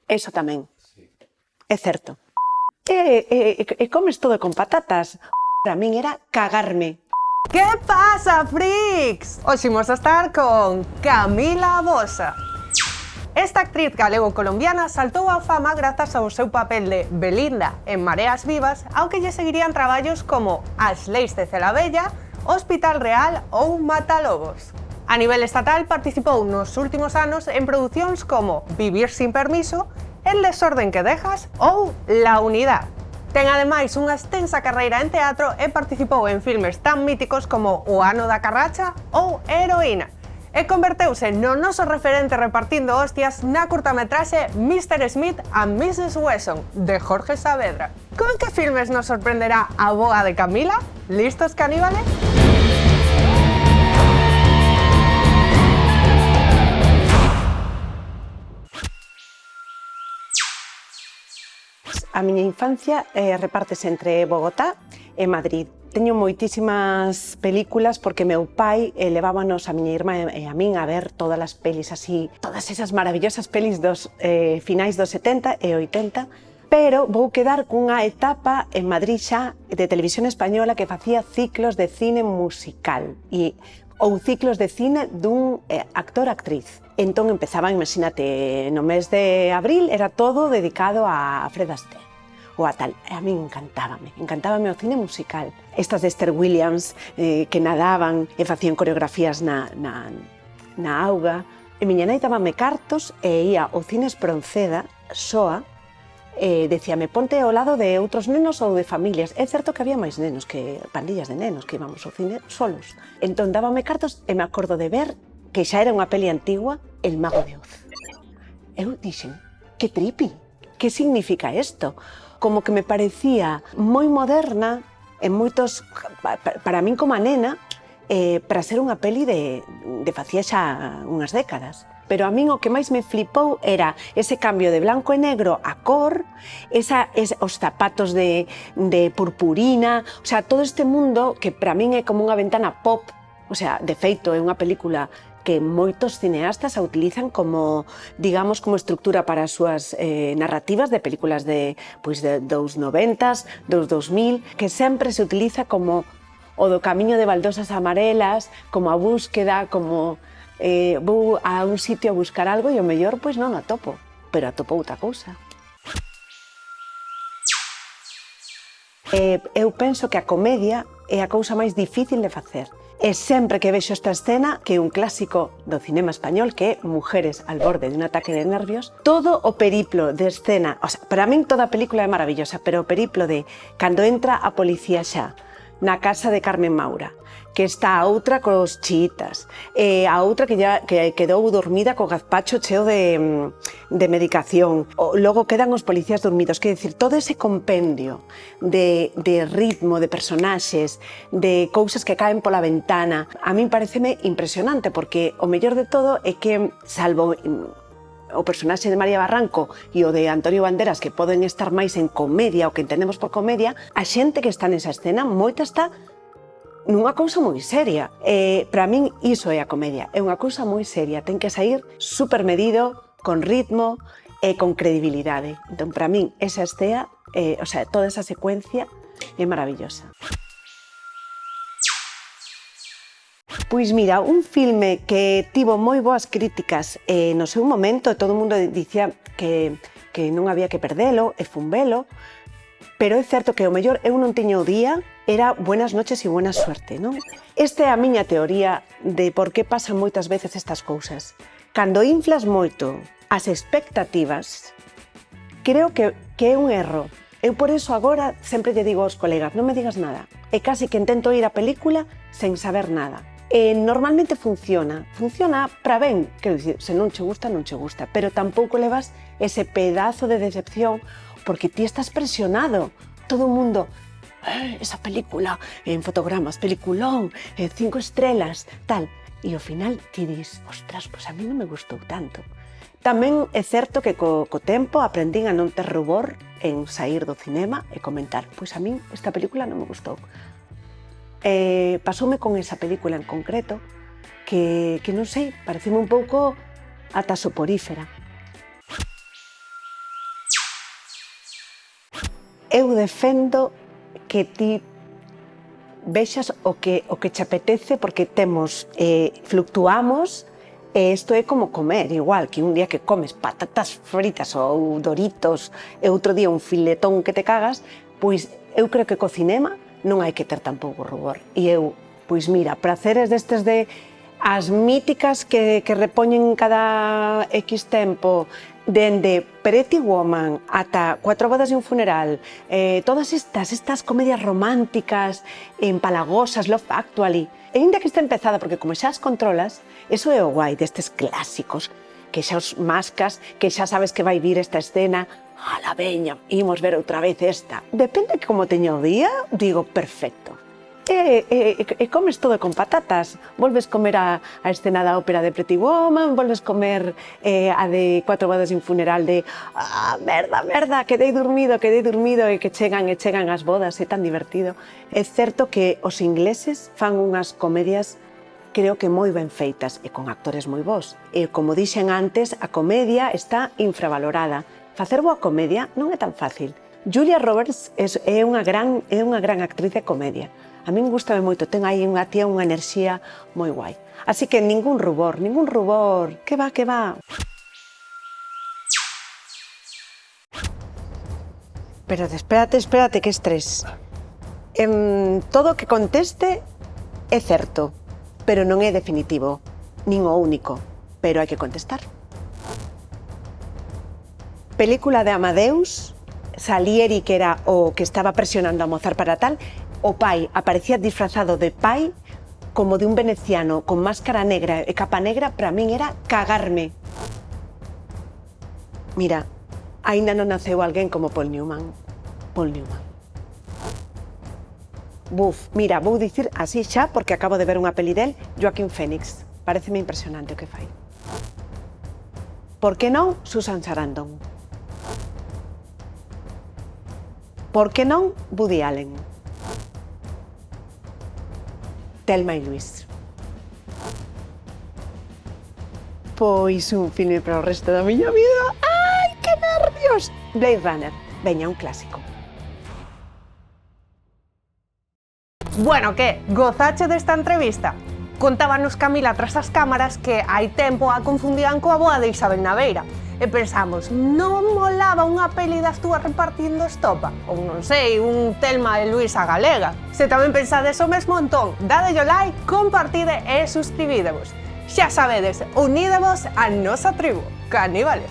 Eso tamén. É certo. E comes todo con patatas. Para min era cagarme. Que pasa, freaks? Hoxe imos a estar con Camila Bosa. Esta actriz galego-colombiana saltou á fama grazas ao seu papel de Belinda en Mareas Vivas, aunque lle seguirían traballos como As leis de Celavella, Hospital Real ou Matalobos. A nivel estatal participou nos últimos anos en producións como Vivir sin permiso, El desorden que dejas ou La unidad. Ten ademais unha extensa carreira en teatro e participou en filmes tan míticos como O ano da carracha ou Heroína. E converteuse no noso referente repartindo hostias na curtametraxe Mr. Smith and Mrs. Wesson, de Jorge Saavedra. Con que filmes nos sorprenderá a boa de Camila? Listos, caníbales? A miña infancia repártese entre Bogotá e Madrid. Teño moitísimas películas porque meu pai levábanos a miña irmá e a min a ver todas as pelis así, todas esas maravillosas pelis dos finais dos 70 e 80, pero vou quedar cunha etapa en Madrid xa de televisión española que facía ciclos de cine musical ou ciclos de cine dun actor-actriz. Entón empezaban, imagínate, no mes de abril era todo dedicado a Fred Astaire ou a tal. A mí encantábame o cine musical. Estas de Esther Williams que nadaban e facían coreografías na auga. E miña nai dábame cartos e ia ao cine Espronceda, soa, decíame, ponte ao lado de outros nenos ou de familias. É certo que había máis nenos que pandillas de nenos que íbamos ao cine solos. Entón dábame cartos e me acordo de ver que xa era unha peli antigua, El mago de Oz. Eu dixen, que tripi, que significa isto? Como que me parecía moi moderna, en moitos, para min como a nena, para ser unha peli de facía xa unhas décadas. Pero a min o que máis me flipou era ese cambio de blanco e negro a cor, os zapatos de purpurina, o sea, todo este mundo que para min é como unha ventana pop, o sea, de feito é unha película que moitos cineastas a utilizan como, digamos, como estructura para as súas narrativas de películas dos 90s, dos 2000, que sempre se utiliza como o do camiño de baldosas amarelas, como a búsqueda, como vou a un sitio a buscar algo e o mellor pois non o atopo, pero atopo outra cousa. Eu penso que a comedia é a cousa máis difícil de facer. E sempre que vexo esta escena, que é un clásico do cinema español, que é Mujeres al borde de un ataque de nervios, todo o periplo de escena, o sea, para min toda a película é maravillosa, pero o periplo de cando entra a policía xa na casa de Carmen Maura, que está a outra cos chiitas, a outra que quedou dormida co gazpacho cheo de medicación, logo quedan os policías dormidos, quer decir, todo ese compendio de ritmo, de personaxes, de cousas que caen pola ventana, a min pareceme impresionante, porque o mellor de todo é que, salvo o personaxe de María Barranco e o de Antonio Banderas, que poden estar máis en comedia, o que entendemos por comedia, a xente que está nesa escena, moita está nunha cousa moi seria. Para min iso é a comedia, é unha cousa moi seria, ten que sair super medido, con ritmo e con credibilidade. Entón, para min, esa escena, o sea, toda esa secuencia é maravillosa. Pois mira, un filme que tivo moi boas críticas no seu momento, todo o mundo dicía que non había que perdelo e fumbelo, pero é certo que o mellor eu non tiña o día, era Buenas noches e buena suerte, non? Esta é a miña teoría de por que pasan moitas veces estas cousas. Cando inflas moito as expectativas, creo que é un erro. Eu por eso agora sempre lle digo aos colegas, non me digas nada. E casi que intento ir á película sen saber nada. Normalmente funciona para ben, quero dicir, se non che gusta, non che gusta, pero tampouco levas ese pedazo de decepción porque ti estás presionado, todo o mundo, esa película en fotogramas, peliculón, 5 estrellas, tal, e ao final ti dis, ostras, pois a mí non me gustou tanto. Tamén é certo que co tempo aprendín a non ter rubor en sair do cinema e comentar, pois a min esta película non me gustou. Pasoume con esa película en concreto que non sei, pareceme un pouco ata soporífera. eu defendo que ti vexas o que che apetece, porque fluctuamos, e isto é como comer, igual que un día que comes patatas fritas ou doritos e outro día un filetón que te cagas, pois eu creo que co cinema non hai que ter tampouco rubor. E eu, pois mira, praceres destes de as míticas que repoñen cada X tempo, dende Pretty Woman ata Cuatro bodas e un funeral, todas estas comedias románticas, empalagosas, Love Actually, e ainda que está empezada, porque como xa as controlas, eso é o guai destes clásicos, que xa os mascas, que xa sabes que vai vir esta escena, a la veña, imos ver outra vez esta. Depende que como teña o día, digo, perfecto. E comes todo con patatas. Volves comer a escena da ópera de Pretty Woman, volves comer a de Cuatro bodas e un funeral de merda, quedei dormido, e que chegan as bodas, é tan divertido. É certo que os ingleses fan unhas comedias creo que moi ben feitas e con actores moi bons. E como dixen antes, a comedia está infravalorada. Facer boa comedia non é tan fácil. Julia Roberts é unha gran actriz de comedia. A min gustame moito, ten aí unha tía, unha enerxía moi guai. Así que ningún rubor, que va. Espérate, que estrés. Todo o que conteste é certo, pero non é definitivo, nin o único, pero hai que contestar. Película de Amadeus, Salieri, que era o que estaba presionando a Mozart para tal, o pai aparecía disfrazado de pai como de un veneciano con máscara negra e capa negra, para min era cagarme. Mira, aínda non naceu alguén como Paul Newman. Mira, vou dicir así xa, porque acabo de ver unha peli del, Joaquín Phoenix. Paréceme impresionante o que fai. Por que non Susan Sarandon? Por que non Woody Allen? Thelma y Luis. Pois un filme para o resto da miña vida. Ai, que nervios! Blade Runner. Veña, un clásico. Bueno, que? Gozache desta entrevista? Contábanos Camila tras as cámaras que hai tempo a confundían coa boa de Isabel Naveira. E pensamos, non molaba unha peli das túas repartindo estopa? Ou non sei, un Thelma e Luisa galega? Se tamén pensades o mesmo entón, dadelle like, compartide e suscribídevos. Xa sabedes, unídevos a nosa tribu, caníbales.